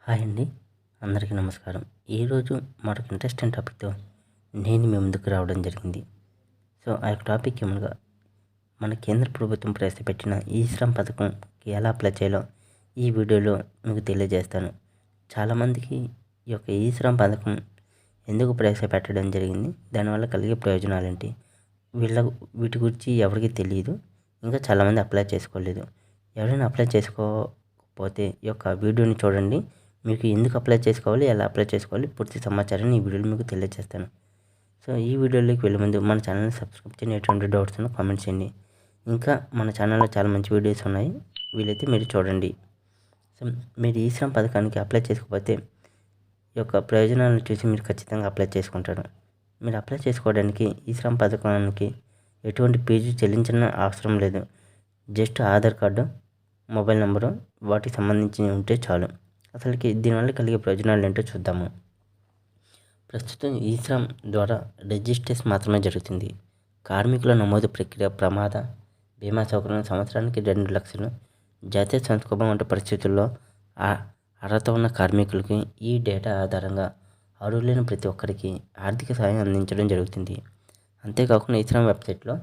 Hi అండి. అందరికీ నమస్కారం. ఈరోజు మరొక ఇంట్రెస్టింగ్ టాపిక్‌తో నేను మీ ముందుకు రావడం జరిగింది. ఆ యొక్క టాపిక్ ఏమనగా మన కేంద్ర ప్రభుత్వం ప్రవేశపెట్టిన ఈ శ్రమ్ పథకంకి ఎలా అప్లై చేయాలో ఈ వీడియోలో మీకు తెలియజేస్తాను. చాలామందికి ఈ యొక్క ఈ శ్రమ్ పథకం ఎందుకు ప్రవేశపెట్టడం జరిగింది? దానివల్ల కలిగే ప్రయోజనాలేంటి? వీటి గురించి ఎవరికీ తెలీదు. ఇంకా చాలామంది అప్లై చేసుకోలేదు. ఎవరైనా అప్లై చేసుకోకపోతే ఈ యొక్క వీడియోని చూడండి. మీకు ఎందుకు అప్లై చేసుకోవాలి, ఎలా అప్లై చేసుకోవాలి పూర్తి సమాచారాన్ని ఈ వీడియోలో మీకు తెలియజేస్తాను. ఈ వీడియోలోకి వెళ్ళే ముందు మన ఛానల్ని సబ్స్క్రైబ్ చేయండి. ఎటువంటి డౌట్స్ ఉన్నా కామెంట్ చేయండి. ఇంకా మన ఛానల్లో చాలా మంచి వీడియోస్ ఉన్నాయి, వీలైతే మీరు చూడండి. మీరు ఈ శ్రమ్ పథకానికి అప్లై చేసుకోకపోతే ఈ యొక్క ప్రయోజనాలను చూసి మీరు ఖచ్చితంగా అప్లై చేసుకుంటారు. మీరు అప్లై చేసుకోవడానికి ఈ శ్రమ్ పథకానికి ఎటువంటి ఫీజు చెల్లించిన అవసరం లేదు. Just Aadhaar card, mobile number వాటికి సంబంధించి ఉంటే చాలు. అసలుకి దీనివల్ల కలిగే ప్రయోజనాలు ఏంటో చూద్దాము. ప్రస్తుతం ఈ శ్రమ్ ద్వారా రిజిస్ట్రేషన్ మాత్రమే జరుగుతుంది. కార్మికుల నమోదు ప్రక్రియ, ప్రమాద బీమా సౌకర్యం, సంవత్సరానికి 2 లక్షలు, జాతీయ సంక్షోభం వంటి పరిస్థితుల్లో అర్హత ఉన్న కార్మికులకి ఈ డేటా ఆధారంగా అర్హులైన ప్రతి ఒక్కరికి ఆర్థిక సహాయం అందించడం జరుగుతుంది. అంతేకాకుండా ఈ శ్రమ్ వెబ్సైట్లో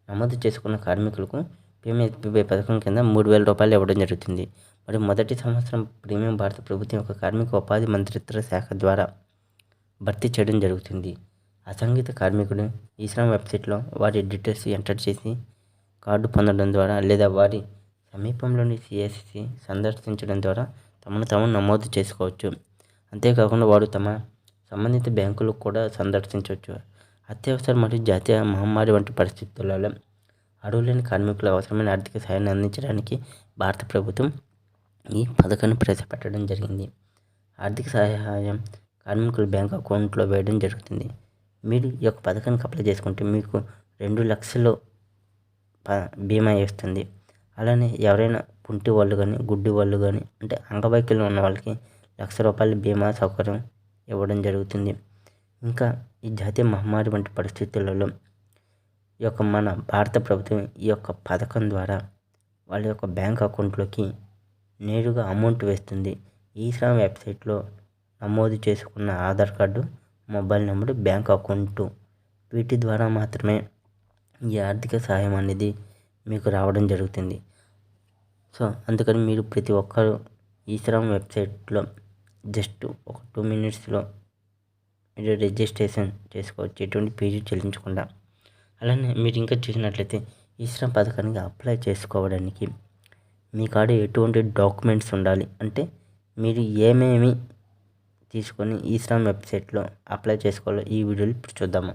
నమోదు చేసుకున్న కార్మికులకు పీఎంఎస్బీవై పథకం కింద 3,000 రూపాయలు ఇవ్వడం జరుగుతుంది. మరియు మొదటి సంవత్సరం ప్రీమియం భారత ప్రభుత్వం యొక్క కార్మిక ఉపాధి మంత్రిత్వ శాఖ ద్వారా భర్తీ చేయడం జరుగుతుంది. అసంఘటిత కార్మికుడు ఈ శ్రమ్ వెబ్సైట్లో వారి డీటెయిల్స్ ఎంటర్ చేసి కార్డు పొందడం ద్వారా లేదా వారి సమీపంలోని సిఎస్సి సందర్శించడం ద్వారా తమను తాము నమోదు చేసుకోవచ్చు. అంతేకాకుండా వారు తమ సంబంధిత బ్యాంకులు కూడా సందర్శించవచ్చు. అత్యవసర మరియు జాతీయ మహమ్మారి వంటి పరిస్థితులలో అర్హులైన కార్మికులకు అవసరమైన ఆర్థిక సహాయాన్ని అందించడానికి భారత ప్రభుత్వం ఈ పథకాన్ని ప్రవేశపెట్టడం జరిగింది. ఆర్థిక సహాయం కార్మికుల బ్యాంక్ అకౌంట్లో వేయడం జరుగుతుంది. మీరు ఈ యొక్క పథకానికి అప్లై చేసుకుంటే మీకు 2 లక్షలు బీమా వేస్తుంది. అలానే ఎవరైనా కుంటి వాళ్ళు కానీ, గుడ్డి వాళ్ళు కానీ, అంటే అంగవైకల్యం ఉన్న వాళ్ళకి 1,00,000 రూపాయల బీమా సౌకర్యం ఇవ్వడం జరుగుతుంది. ఇంకా ఈ జాతీయ మహమ్మారి వంటి పరిస్థితులలో ఈ యొక్క మన భారత ప్రభుత్వం ఈ యొక్క పథకం ద్వారా వాళ్ళ యొక్క బ్యాంక్ అకౌంట్లోకి నేరుగా అమౌంట్ వేస్తుంది. ఈ శ్రమ్ వెబ్సైట్లో నమోదు చేసుకున్న Aadhaar card, mobile number, bank account వీటి ద్వారా మాత్రమే ఈ ఆర్థిక సహాయం అనేది మీకు రావడం జరుగుతుంది. అందుకని మీరు ప్రతి ఒక్కరు ఈ శ్రమ్ వెబ్సైట్లో జస్ట్ ఒక 2 మినిట్స్లో మీరు రిజిస్ట్రేషన్ చేసుకోవచ్చు, ఎటువంటి ఫీజు చెల్లించకుండా. అలానే మీరు ఇంకా చూసినట్లయితే ఈ శ్రమ్ పథకానికి అప్లై చేసుకోవడానికి మీ కాడ ఎటువంటి డాక్యుమెంట్స్ ఉండాలి, అంటే మీరు ఏమేమి తీసుకొని ఈ శ్రమ్ వెబ్సైట్లో అప్లై చేసుకోవాలో ఈ వీడియోలో ఇప్పుడు చూద్దాము.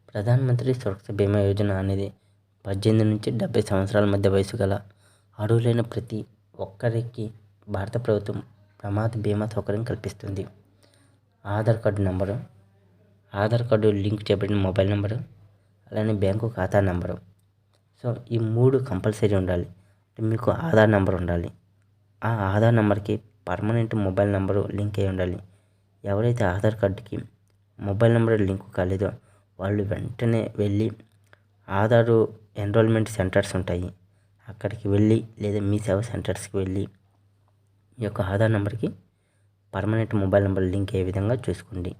ప్రధానమంత్రి సురక్ష బీమా యోజన అనేది 18 నుంచి 70 సంవత్సరాల మధ్య వయసు గల అర్హులైన ప్రతి ఒక్కరికి భారత ప్రభుత్వం ప్రమాద బీమా సౌకర్యం కల్పిస్తుంది. Aadhaar card number, Aadhaar card link చేయబడిన మొబైల్ నెంబరు, అలానే బ్యాంకు ఖాతా నెంబరు. ఈ 3 కంపల్సరీ ఉండాలి. మీకు ఆధార్ నెంబర్ ఉండాలి. ఆ ఆధార్ నెంబర్కి పర్మనెంట్ మొబైల్ నెంబరు లింక్ అయి ఉండాలి. ఎవరైతే ఆధార్ కార్డుకి మొబైల్ నెంబర్ లింక్ కాలేదో వాళ్ళు వెంటనే వెళ్ళి ఆధారు ఎన్రోల్మెంట్ సెంటర్స్ ఉంటాయి, అక్కడికి వెళ్ళి లేదా మీ సేవా సెంటర్స్కి వెళ్ళి ఈ యొక్క ఆధార్ నెంబర్కి పర్మనెంట్ మొబైల్ నెంబర్ లింక్ అయ్యే విధంగా చూసుకోండి.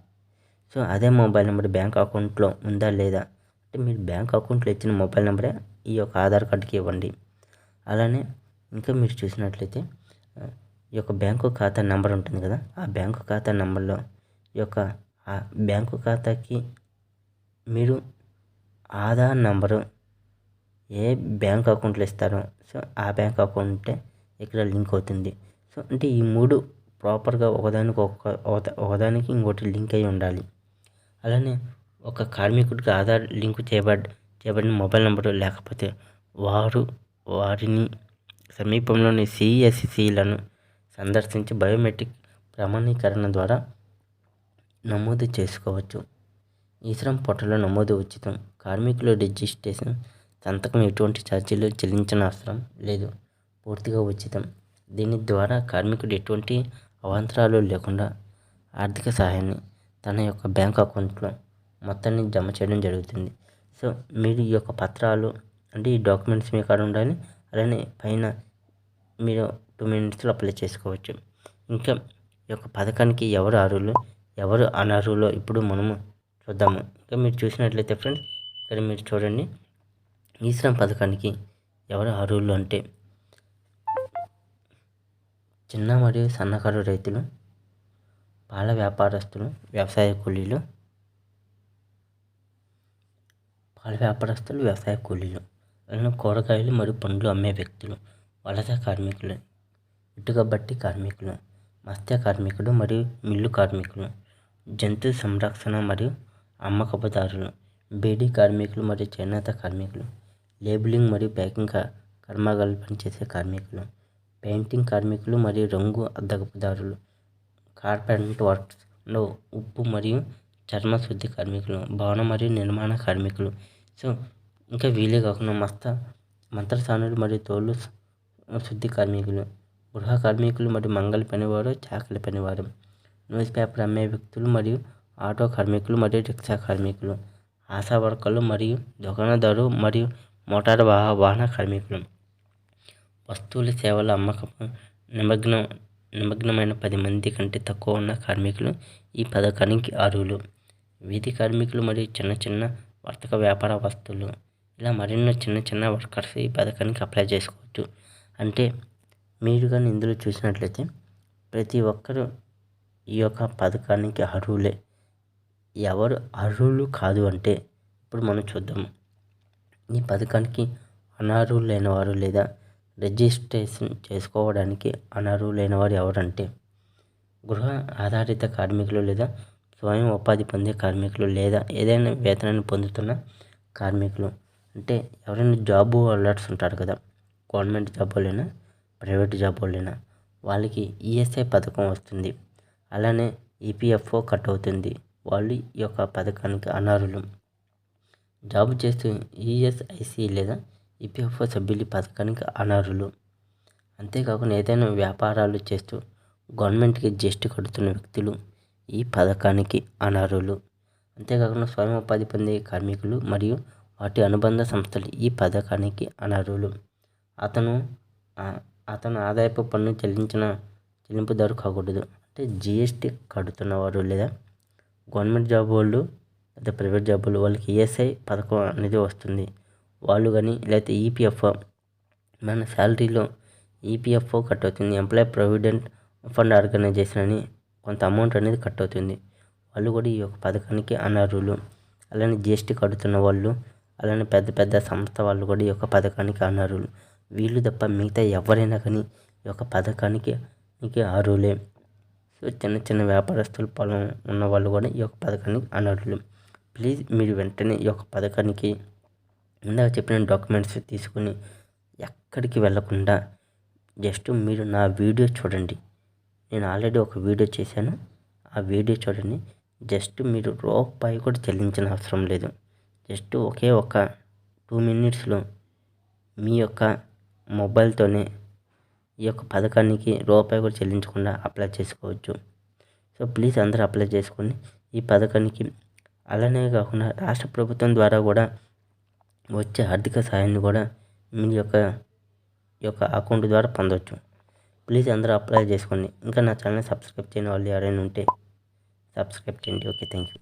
అదే మొబైల్ నెంబర్ బ్యాంక్ అకౌంట్లో ఉందా లేదా, అంటే మీరు బ్యాంక్ అకౌంట్లో ఇచ్చిన మొబైల్ నెంబరే ఈ యొక్క ఆధార్ కార్డుకి ఇవ్వండి. అలానే ఇంకా మీరు చూసినట్లయితే ఈ యొక్క బ్యాంకు ఖాతా నెంబర్ ఉంటుంది కదా, ఆ బ్యాంకు ఖాతా నెంబర్లో ఈ యొక్క ఆ బ్యాంకు ఖాతాకి మీరు ఆధార్ నెంబరు ఏ బ్యాంక్ అకౌంట్లో ఇస్తారో ఆ బ్యాంక్ అకౌంటే ఇక్కడ లింక్ అవుతుంది. అంటే ఈ 3 ప్రాపర్గా ఒకదానికి ఇంకోటి లింక్ అయి ఉండాలి. అలానే ఒక కార్మికుడికి ఆధార్ లింక్ చేయబడిన మొబైల్ నెంబరు లేకపోతే వారిని సమీపంలోని సిఎస్సిలను సందర్శించి బయోమెట్రిక్ ప్రమాణీకరణ ద్వారా నమోదు చేసుకోవచ్చు. ఈ శ్రమ్ పోర్టల్లో నమోదు ఉచితం. కార్మికుల రిజిస్ట్రేషన్ సంతకం ఎటువంటి ఛార్జీలు చెల్లించిన అవసరం లేదు, పూర్తిగా ఉచితం. దీని ద్వారా కార్మికుడు ఎటువంటి అవాంతరాలు లేకుండా ఆర్థిక సహాయాన్ని తన యొక్క బ్యాంక్ అకౌంట్లో మొత్తాన్ని జమ చేయడం జరుగుతుంది. మీరు ఈ యొక్క పత్రాలు, అంటే ఈ డాక్యుమెంట్స్ మీ కాడ ఉండాలి. అలానే పైన మీరు 2 మినిట్స్లో అప్లై చేసుకోవచ్చు. ఇంకా ఈ యొక్క పథకానికి ఎవరు అర్హులు ఎవరు అనర్హులో ఇప్పుడు మనము చూద్దాము. ఇంకా మీరు చూసినట్లయితే ఫ్రెండ్స్, ఇక్కడ మీరు చూడండి, ఈ శ్రమ్ పథకానికి ఎవరు అర్హులు అంటే చిన్న మరియు సన్నకారు రైతులు, పాల వ్యాపారస్తులు, వ్యవసాయ కూలీలు, అలానే కూరగాయలు మరియు పండ్లు అమ్మే వ్యక్తులు, వలస కార్మికులు, ఇటుక బట్టి కార్మికులు, మత్స్య కార్మికులు మరియు మిల్లు కార్మికులు, జంతు సంరక్షణ మరియు అమ్మకపుదారులు, బీడీ కార్మికులు మరియు చేనేత కార్మికులు, లేబులింగ్ మరియు ప్యాకింగ్ కర్మాగారాలు పనిచేసే కార్మికులు, పెయింటింగ్ కార్మికులు మరియు రంగు అద్దకపుదారులు, కార్పెంటర్ వర్క్స్లో ఉప్పు మరియు చర్మ శుద్ధి కార్మికులు, భవన మరియు నిర్మాణ కార్మికులు. సో ఇంకా వీలే కాకుండా మంత్రసానులు మరియు తోలు శుద్ధి కార్మికులు, గృహ కార్మికులు మరియు మంగళ పనివారు, చాకలి పనివారు, న్యూస్ పేపర్ అమ్మే వ్యక్తులు మరియు ఆటో కార్మికులు మరియు రిక్షా కార్మికులు, ఆశా వర్కర్లు మరియు దుకాణదారు మరియు మోటారు వాహన కార్మికులు, వస్తువుల సేవల అమ్మకం నిమగ్నమైన 10 మంది కంటే తక్కువ ఉన్న కార్మికులు ఈ పథకానికి అర్హులు. వీధి కార్మికులు మరియు చిన్న వర్తక వ్యాపార వస్తువులు, ఇలా మరెన్నో చిన్న వర్కర్స్ ఈ పథకానికి అప్లై చేసుకోవచ్చు. అంటే మీరు కానీ ఇందులో చూసినట్లయితే ప్రతి ఒక్కరూ ఈ యొక్క పథకానికి అర్హులే. ఎవరు అర్హులు కాదు అంటే ఇప్పుడు మనం చూద్దాము. ఈ పథకానికి అనర్హులైన వారు లేదా రిజిస్ట్రేషన్ చేసుకోవడానికి అనర్హులైన వారు ఎవరంటే గృహ ఆధారిత కార్మికులు లేదా స్వయం ఉపాధి పొందే కార్మికులు లేదా ఏదైనా వేతనాన్ని పొందుతున్న కార్మికులు. అంటే ఎవరైనా జాబ్ హోల్డర్స్ ఉంటారు కదా, గవర్నమెంట్ జాబ్ వాళ్ళైనా ప్రైవేట్ జాబ్ వాళ్ళైనా వాళ్ళకి ఈఎస్ఐ పథకం వస్తుంది, అలానే ఈపీఎఫ్ఓ కట్ అవుతుంది. వాళ్ళు ఈ యొక్క పథకానికి అనర్హులు. జాబ్ చేస్తూ ఈఎస్ఐసి లేదా ఈపీఎఫ్ఓ సభ్యులు ఈ పథకానికి అనర్హులు. అంతేకాకుండా ఏదైనా వ్యాపారాలు చేస్తూ గవర్నమెంట్కి జిఎస్టీ కడుతున్న వ్యక్తులు ఈ పథకానికి అనర్హులు. అంతేకాకుండా స్వయం ఉపాధి పొందే కార్మికులు మరియు వాటి అనుబంధ సంస్థలు ఈ పథకానికి అనర్హులు. అతను ఆదాయపు పన్ను చెల్లింపుదారు కాకూడదు. అంటే జిఎస్టీ కడుతున్నవారు లేదా గవర్నమెంట్ జాబ్ వాళ్ళు లేదా ప్రైవేట్ జాబ్ వాళ్ళకి ఈఎస్ఐ పథకం అనేది వస్తుంది. వాళ్ళు కానీ లేకపోతే ఈపీఎఫ్ఓ మన శాలరీలో ఈపీఎఫ్ఓ కట్ అవుతుంది, ఎంప్లాయీ ప్రావిడెంట్ ఫండ్ ఆర్గనైజేషన్ అని కొంత అమౌంట్ అనేది కట్ అవుతుంది. వాళ్ళు కూడా ఈ యొక్క పథకానికి అనర్హులు. అలానే జిఎస్టీ కడుతున్న వాళ్ళు, అలానే పెద్ద సంస్థ వాళ్ళు కూడా ఈ యొక్క పథకానికి అనర్హులు. వీళ్ళు తప్ప మిగతా ఎవరైనా కానీ ఈ యొక్క పథకానికి అర్హులే. సో చిన్న వ్యాపారస్తులు, పొలం ఉన్న వాళ్ళు కూడా ఈ యొక్క పథకానికి అనర్హులు. ప్లీజ్ మీరు వెంటనే ఈ యొక్క పథకానికి ఇందాక చెప్పిన డాక్యుమెంట్స్ తీసుకుని ఎక్కడికి వెళ్ళకుండా జస్ట్ మీరు నా వీడియో చూడండి. నేను ఆల్రెడీ ఒక వీడియో చేశాను, ఆ వీడియో చూడండి. జస్ట్ మీరు రూపాయి కూడా చెల్లించిన అవసరం లేదు. జస్ట్ ఒకే ఒక 2 minutesలో మీ యొక్క మొబైల్తోనే ఈ యొక్క పథకానికి రూపాయి కూడా చెల్లించకుండా అప్లై చేసుకోవచ్చు. సో ప్లీజ్ అందరూ అప్లై చేసుకోండి ఈ పథకానికి. అలానే కాకుండా రాష్ట్ర ప్రభుత్వం ద్వారా కూడా వచ్చే ఆర్థిక సాయాన్ని కూడా మీ యొక్క అకౌంట్ ద్వారా పొందవచ్చు. ప్లీజ్ అందరూ అప్లై చేసుకోండి. ఇంకా నా ఛానల్ సబ్స్క్రైబ్ చేయని వాళ్ళు ఎవరైనా ఉంటే సబ్స్క్రైబ్ చేయండి. Okay, thank you.